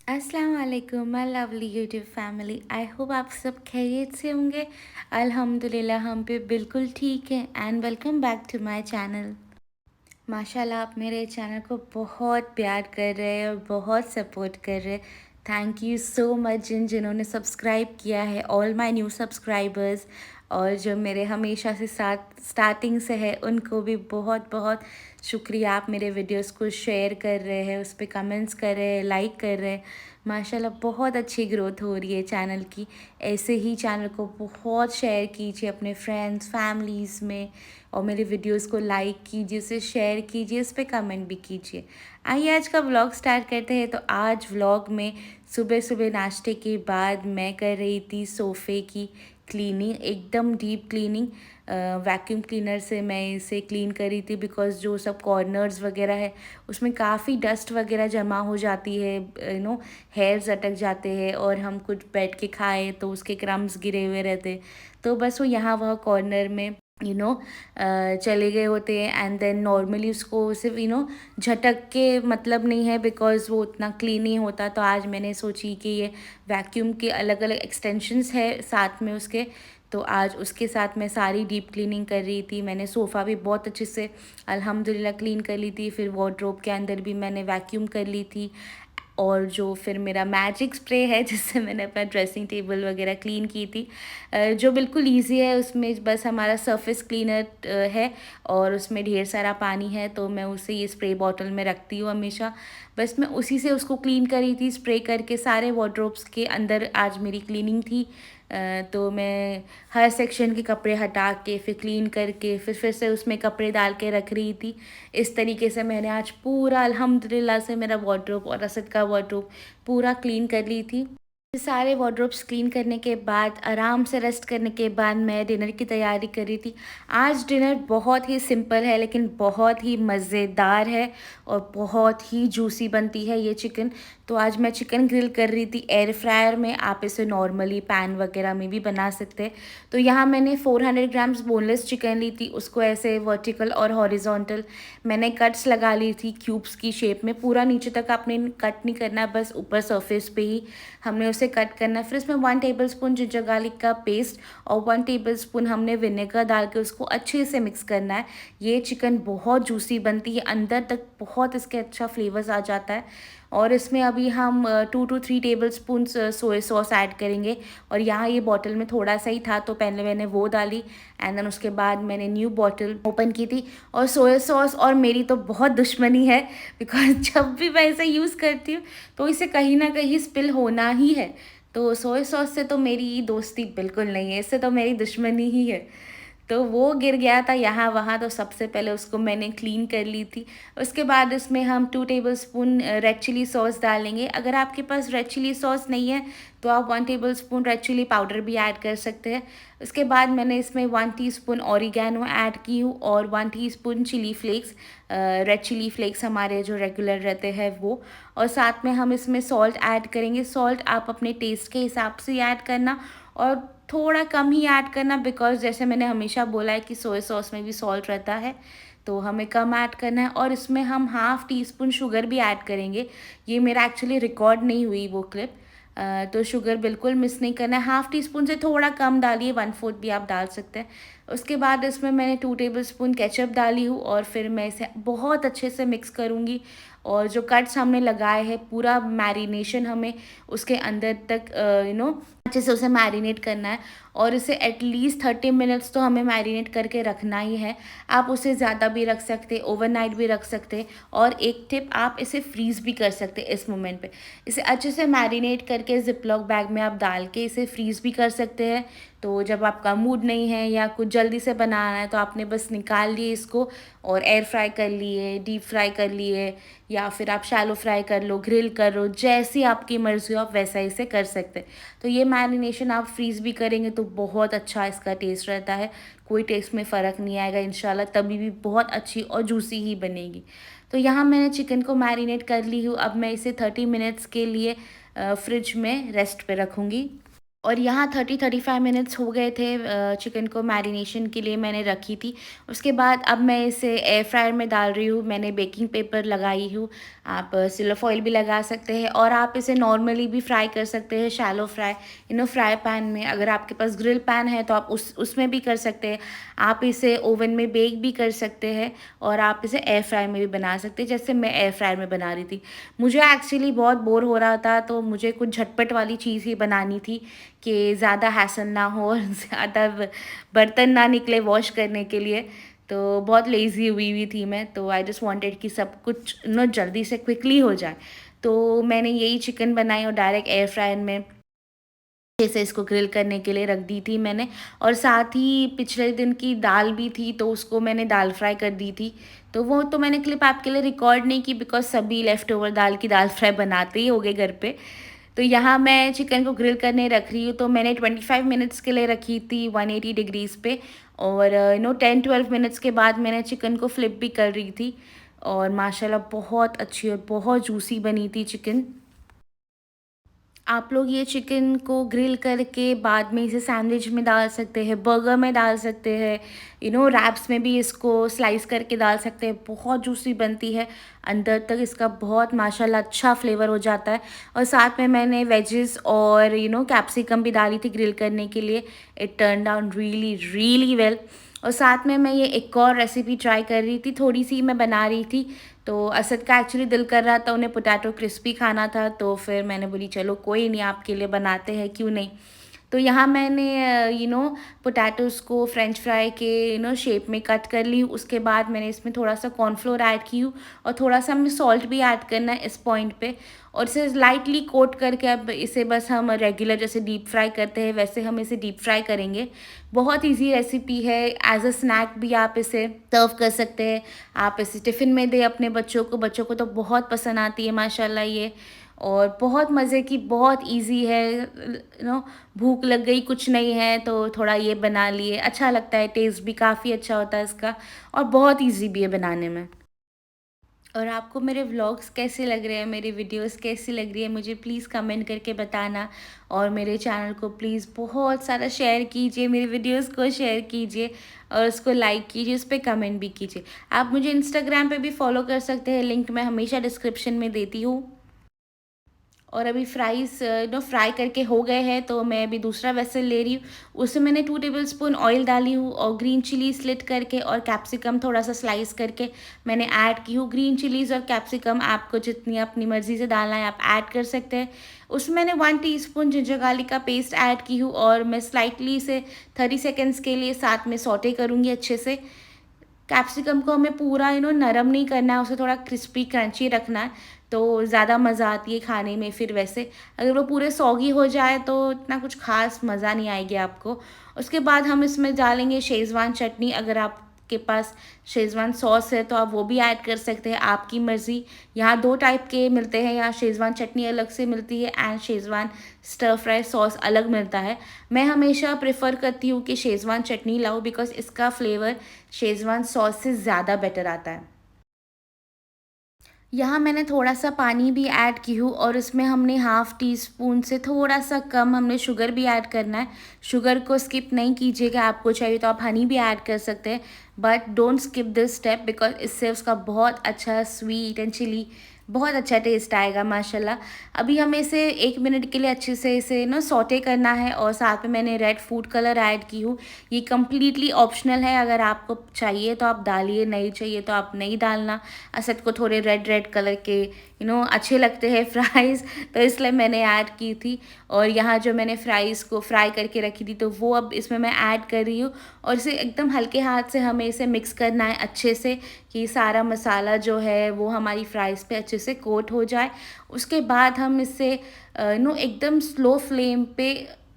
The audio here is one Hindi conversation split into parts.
अस्सलाम वालेकुम my lovely YouTube family. I hope आप सब खैरियत से होंगे। अल्हम्दुलिल्लाह हम भी बिल्कुल ठीक हैं। And welcome back to my channel. माशाल्लाह आप मेरे चैनल को बहुत प्यार कर रहे हैं और बहुत सपोर्ट कर रहे हैं। थैंक यू सो मच जिन्होंने सब्सक्राइब किया है, ऑल माय न्यू सब्सक्राइबर्स। और जो मेरे हमेशा से साथ स्टार्टिंग से है उनको भी बहुत बहुत शुक्रिया। आप मेरे वीडियोस को शेयर कर रहे हैं, उस पर कमेंट्स कर रहे हैं, लाइक कर रहे हैं। माशाल्लाह बहुत अच्छी ग्रोथ हो रही है चैनल की। ऐसे ही चैनल को बहुत शेयर कीजिए अपने फ्रेंड्स फैमिलीज़ में, और मेरे वीडियोस को लाइक कीजिए, उसे शेयर कीजिए, उस पर कमेंट भी कीजिए। आइए आज का व्लॉग स्टार्ट करते हैं। तो आज व्लॉग में सुबह सुबह नाश्ते के बाद मैं कर रही थी सोफ़े की क्लीनिंग, एकदम डीप क्लीनिंग। वैक्यूम क्लीनर से मैं इसे क्लीन कर रही थी बिकॉज़ जो सब कॉर्नर्स वगैरह है उसमें काफ़ी डस्ट वगैरह जमा हो जाती है। हेयर्स अटक जाते हैं और हम कुछ बैठ के खाए तो उसके क्रम्स गिरे हुए रहते, तो बस वो यहाँ वह कॉर्नर में चले गए होते हैं। एंड देन नॉर्मली उसको सिर्फ झटक के मतलब नहीं है बिकॉज़ वो उतना क्लीन नहीं होता। तो आज मैंने सोची कि ये वैक्यूम के अलग अलग एक्सटेंशंस है साथ में उसके, तो आज उसके साथ मैं सारी डीप क्लीनिंग कर रही थी। मैंने सोफ़ा भी बहुत अच्छे से अल्हम्दुलिल्लाह क्लीन कर ली थी, फिर वार्डरोब के अंदर भी मैंने वैक्यूम कर ली थी। और जो फिर मेरा मैजिक स्प्रे है जिससे मैंने अपना ड्रेसिंग टेबल वगैरह क्लीन की थी, जो बिल्कुल इजी है। उसमें बस हमारा सरफेस क्लीनर है और उसमें ढेर सारा पानी है, तो मैं उसे ये स्प्रे बॉटल में रखती हूँ हमेशा। बस मैं उसी से उसको क्लीन करी थी, स्प्रे करके सारे वार्डरोब्स के अंदर आज मेरी क्लीनिंग थी। तो मैं हर सेक्शन के कपड़े हटा के फिर क्लीन करके फिर से उसमें कपड़े डाल के रख रही थी। इस तरीके से मैंने आज पूरा अल्हम्दुलिल्लाह से मेरा वार्डरोब और असद का वार्डरोब पूरा क्लीन कर ली थी। सारे वार्डरोब्स क्लीन करने के बाद आराम से रेस्ट करने के बाद मैं डिनर की तैयारी कर रही थी। आज डिनर बहुत ही सिंपल है लेकिन बहुत ही मज़ेदार है और बहुत ही जूसी बनती है ये चिकन। तो आज मैं चिकन ग्रिल कर रही थी एयर फ्रायर में। आप इसे नॉर्मली पैन वगैरह में भी बना सकते हैं। तो यहाँ मैंने 400 ग्राम्स बोनलेस चिकन ली थी, उसको ऐसे वर्टिकल और हॉरिजॉन्टल मैंने कट्स लगा ली थी क्यूब्स की शेप में। पूरा नीचे तक आपने कट नहीं करना, बस ऊपर सरफेस पे ही हमने उसे कट करना है। फिर इसमें 1 टेबलस्पून जिंजर गार्लिक का पेस्ट और 1 टेबलस्पून हमने विनेगर डाल के उसको अच्छे से मिक्स करना है। ये चिकन बहुत जूसी बनती है, अंदर तक बहुत इसके अच्छा फ्लेवर्स आ जाता है। और इसमें अभी हम 2 to 3 tablespoon soya sauce add करेंगे। और यहाँ ये बॉटल में थोड़ा सा ही था तो पहले मैंने वो डाली, एंड देन उसके बाद मैंने न्यू बॉटल ओपन की थी। और सोया सॉस और मेरी तो बहुत दुश्मनी है बिकॉज जब भी मैं इसे यूज़ करती हूँ तो इसे कहीं ना कहीं स्पिल होना ही है। तो सोया सॉस से तो मेरी दोस्ती बिल्कुल नहीं है, इससे तो मेरी दुश्मनी ही है। तो वो गिर गया था यहाँ वहाँ, तो सबसे पहले उसको मैंने क्लीन कर ली थी। उसके बाद इसमें हम 2 टेबलस्पून रेड चिली सॉस डालेंगे। अगर आपके पास रेड चिली सॉस नहीं है तो आप 1 टेबलस्पून रेड चिली पाउडर भी ऐड कर सकते हैं। उसके बाद मैंने इसमें 1 टीस्पून ऑरिगेनो ऐड की हूँ और 1 teaspoon chilli flakes, red chilli flakes हमारे जो रेगुलर रहते हैं वो। और साथ में हम इसमें सॉल्ट ऐड करेंगे। सॉल्ट आप अपने टेस्ट के हिसाब से ऐड करना और थोड़ा कम ही ऐड करना बिकॉज़ जैसे मैंने हमेशा बोला है कि सोया सॉस में भी सॉल्ट रहता है, तो हमें कम ऐड करना है। और इसमें हम हाफ़ टी स्पून शुगर भी ऐड करेंगे। ये मेरा एक्चुअली रिकॉर्ड नहीं हुई वो क्लिप, तो शुगर बिल्कुल मिस नहीं करना है। हाफ़ टी स्पून से थोड़ा कम डालिए, 1/4 भी आप डाल सकते हैं। उसके बाद इसमें मैंने 2 टेबलस्पून केचप डाली हूँ और फिर मैं इसे बहुत अच्छे से मिक्स करूँगी। और जो कट्स हमने लगाए हैं पूरा मैरिनेशन हमें उसके अंदर तक अच्छे से उसे मैरिनेट करना है। और इसे एटलीस्ट 30 मिनट्स तो हमें मैरिनेट करके रखना ही है। आप उसे ज़्यादा भी रख सकते, ओवरनाइट भी रख सकते। और एक टिप, आप इसे फ्रीज़ भी कर सकते इस मोमेंट पे। इसे अच्छे से मैरिनेट करके ज़िपलॉक बैग में आप डाल के इसे फ्रीज़ भी कर सकते हैं। तो जब आपका मूड नहीं है या कुछ जल्दी से बनाना है तो आपने बस निकाल लिए इसको और एयर फ्राई कर लिए, डीप फ्राई कर लिए, या फिर आप शैलो फ्राई कर लो, ग्रिल कर लो, जैसी आपकी मर्ज़ी हो आप वैसा इसे कर सकते हैं। तो ये मैरिनेशन आप फ्रीज़ भी करेंगे तो बहुत अच्छा इसका टेस्ट रहता है। कोई टेस्ट में फ़र्क नहीं आएगा इंशाल्लाह, तभी भी बहुत अच्छी और जूसी ही बनेगी। तो यहाँ मैंने चिकन को मैरिनेट कर ली हूँ। अब मैं इसे 30 मिनट्स के लिए फ्रिज में रेस्ट पे रखूँगी। और यहाँ 30-35 मिनट्स हो गए थे चिकन को मैरिनेशन के लिए मैंने रखी थी। उसके बाद अब मैं इसे एयर फ्रायर में डाल रही हूँ। मैंने बेकिंग पेपर लगाई हूँ। आप सिल्वर फॉइल भी लगा सकते हैं और आप इसे नॉर्मली भी फ्राई कर सकते हैं, शैलो फ्राई, फ्राई पैन में। अगर आपके पास ग्रिल पैन है तो आप उसमें भी कर सकते हैं। आप इसे ओवन में बेक भी कर सकते हैं और आप इसे एयर फ्राई में भी बना सकते हैं, जैसे मैं एयर फ्रायर में बना रही थी। मुझे एक्चुअली बहुत बोर हो रहा था, तो मुझे कुछ झटपट वाली चीज़ ही बनानी थी कि ज़्यादा हैसल ना हो और ज़्यादा बर्तन ना निकले वॉश करने के लिए। तो बहुत लेज़ी हुई हुई थी मैं, तो आई जस्ट वांटेड कि सब कुछ जल्दी से क्विकली हो जाए। तो मैंने यही चिकन बनाई और डायरेक्ट एयर फ्रायर में जैसे इसको ग्रिल करने के लिए रख दी थी मैंने। और साथ ही पिछले दिन की दाल भी थी, तो उसको मैंने दाल फ्राई कर दी थी। तो वो तो मैंने क्लिप आपके लिए रिकॉर्ड नहीं की, बिकॉज़ सभी लेफ़्ट ओवर दाल की दाल फ्राई बनाते ही होंगे घर पे। तो यहाँ मैं चिकन को ग्रिल करने रख रही हूँ, तो मैंने 25 मिनट्स के लिए रखी थी 180 डिग्रीज़ पे। और 10-12 मिनट्स के बाद मैंने चिकन को फ्लिप भी कर रही थी और माशाल्लाह बहुत अच्छी और बहुत जूसी बनी थी चिकन। आप लोग ये चिकन को ग्रिल करके बाद में इसे सैंडविच में डाल सकते हैं, बर्गर में डाल सकते हैं, रैप्स में भी इसको स्लाइस करके डाल सकते हैं। बहुत जूसी बनती है, अंदर तक इसका बहुत माशाल्लाह अच्छा फ्लेवर हो जाता है। और साथ में मैंने वेजेस और कैप्सिकम भी डाली थी ग्रिल करने के लिए। It turn out really really well. और साथ में मैं ये एक और रेसिपी ट्राई कर रही थी, थोड़ी सी मैं बना रही थी। तो असद का एक्चुअली दिल कर रहा था, उन्हें पोटैटो क्रिस्पी खाना था, तो फिर मैंने बोली चलो कोई नहीं, आपके लिए बनाते हैं, क्यों नहीं। तो यहाँ मैंने पोटैटोज़ को फ्रेंच फ्राई के शेप में कट कर ली। उसके बाद मैंने इसमें थोड़ा सा कॉर्नफ्लोर ऐड की हूँ और थोड़ा सा हमें सॉल्ट भी ऐड करना है इस पॉइंट पे। और इसे लाइटली कोट करके अब इसे बस हम रेगुलर जैसे डीप फ्राई करते हैं वैसे हम इसे डीप फ्राई करेंगे। बहुत इजी रेसिपी है, एज अ स्नैक भी आप इसे सर्व कर सकते हैं। आप इसे टिफ़िन में दें अपने बच्चों को तो बहुत पसंद आती है माशाल्लाह ये। और बहुत मज़े की, बहुत इजी है। भूख लग गई, कुछ नहीं है, तो थोड़ा ये बना लिए, अच्छा लगता है, टेस्ट भी काफ़ी अच्छा होता है इसका और बहुत इजी भी है बनाने में। और आपको मेरे व्लॉग्स कैसे लग रहे हैं, मेरी वीडियोस कैसी लग रही है, मुझे प्लीज़ कमेंट करके बताना। और मेरे चैनल को प्लीज़ बहुत सारा शेयर कीजिए, मेरी वीडियोस को शेयर कीजिए और उसको लाइक कीजिए, उस पर कमेंट भी कीजिए। आप मुझे इंस्टाग्राम पे भी फॉलो कर सकते हैं, लिंक मैं हमेशा डिस्क्रिप्शन में देती हूँ। और अभी फ्राइज़ फ्राई करके हो गए हैं, तो मैं अभी दूसरा वेसल ले रही हूँ। उसमें मैंने 2 टेबलस्पून ऑयल डाली हूँ और ग्रीन चिली स्लिट करके और कैप्सिकम थोड़ा सा स्लाइस करके मैंने ऐड की हूँ। ग्रीन चिलीज़ और कैप्सिकम आपको जितनी अपनी मर्ज़ी से डालना है आप ऐड कर सकते हैं। उसमें मैंने 1 टीस्पून जिंजर गार्लिक का पेस्ट ऐड की हूँ और मैं स्लाइटली इसे 30 सेकेंड्स के लिए साथ में सौटे करूँगी अच्छे से। कैप्सिकम को हमें पूरा नरम नहीं करना है, उसे थोड़ा क्रिस्पी क्रंची रखना है, तो ज़्यादा मज़ा आती है खाने में। फिर वैसे अगर वो पूरे सौगी हो जाए तो इतना कुछ ख़ास मज़ा नहीं आएगी आपको। उसके बाद हम इसमें डालेंगे शेज़वान चटनी। अगर आपके पास शेज़वान सॉस है तो आप वो भी ऐड कर सकते हैं, आपकी मर्ज़ी। यहाँ 2 टाइप के मिलते हैं, यहाँ शेज़वान चटनी अलग से मिलती है and schezwan stir fry sauce अलग मिलता है। मैं हमेशा प्रेफर करती हूँ कि शेज़वान चटनी लाओ, बिकॉज़ इसका फ्लेवर शेज़वान सॉस से ज़्यादा बेटर आता है। यहाँ मैंने थोड़ा-सा पानी भी ऐड की हूँ और इसमें हमने हाफ़ टी स्पून से थोड़ा-सा कम हमने शुगर भी ऐड करना है। शुगर को स्किप नहीं कीजिएगा, आपको चाहिए तो आप हनी भी ऐड कर सकते हैं, but don't skip this step, because इससे उसका बहुत अच्छा स्वीट एंड चिली बहुत अच्छा टेस्ट आएगा माशाल्लाह। अभी हमें इसे 1 मिनट के लिए अच्छे से इसे सौटे करना है और साथ में मैंने रेड फूड कलर ऐड की हूँ। ये कम्प्लीटली ऑप्शनल है, अगर आपको चाहिए तो आप डालिए, नहीं चाहिए तो आप नहीं डालना। असद को थोड़े रेड रेड कलर के अच्छे लगते हैं फ्राइज़, तो इसलिए मैंने ऐड की थी। और यहाँ जो मैंने फ्राइज़ को फ्राई करके रखी थी, तो वो अब इसमें मैं ऐड कर रही हूँ और इसे एकदम हल्के हाथ से हमें इसे मिक्स करना है अच्छे से, कि सारा मसाला जो है वो हमारी फ्राइज़ पे अच्छे से कोट हो जाए। उसके बाद हम इसे एकदम स्लो फ्लेम पे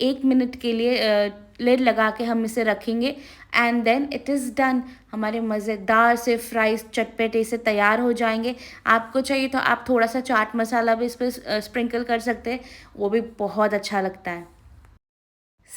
1 मिनट के लिए लिड लगा के हम इसे रखेंगे and then it is done. हमारे मज़ेदार से फ्राइज़ चटपटे से तैयार हो जाएंगे। आपको चाहिए तो आप थोड़ा सा चाट मसाला भी इस पर स्प्रिंकल कर सकते हैं, वो भी बहुत अच्छा लगता है।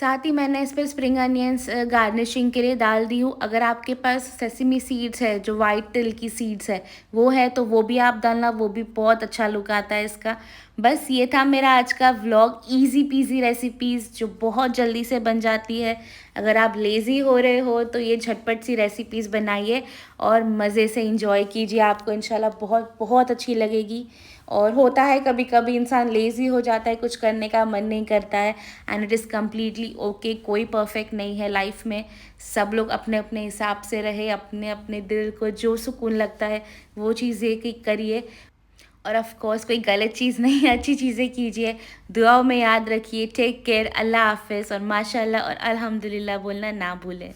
साथ ही मैंने इस पे स्प्रिंग अनियंस गार्निशिंग के लिए डाल दी हूँ। अगर आपके पास सेसमी सीड्स है, जो वाइट तिल की सीड्स है, वो है तो वो भी आप डालना, वो भी बहुत अच्छा लुक आता है इसका। बस ये था मेरा आज का व्लॉग, ईज़ी पीज़ी रेसिपीज़ जो बहुत जल्दी से बन जाती है। अगर आप लेज़ी हो रहे हो तो ये झटपट सी रेसिपीज़ बनाइए और मज़े से इंजॉय कीजिए, आपको इंशाल्लाह बहुत बहुत अच्छी लगेगी। और होता है कभी कभी इंसान लेज़ी हो जाता है, कुछ करने का मन नहीं करता है, and it is completely okay. कोई परफेक्ट नहीं है लाइफ में, सब लोग अपने अपने हिसाब से रहे, अपने अपने दिल को जो सुकून लगता है वो चीज़ें करिए। और ऑफ कोर्स कोई गलत चीज़ नहीं, अच्छी चीज़ें कीजिए। दुआओं में याद रखिए। टेक केयर, अल्लाह हाफ़िज़, और माशाल्लाह और अल्हम्दुलिल्लाह बोलना ना भूलें।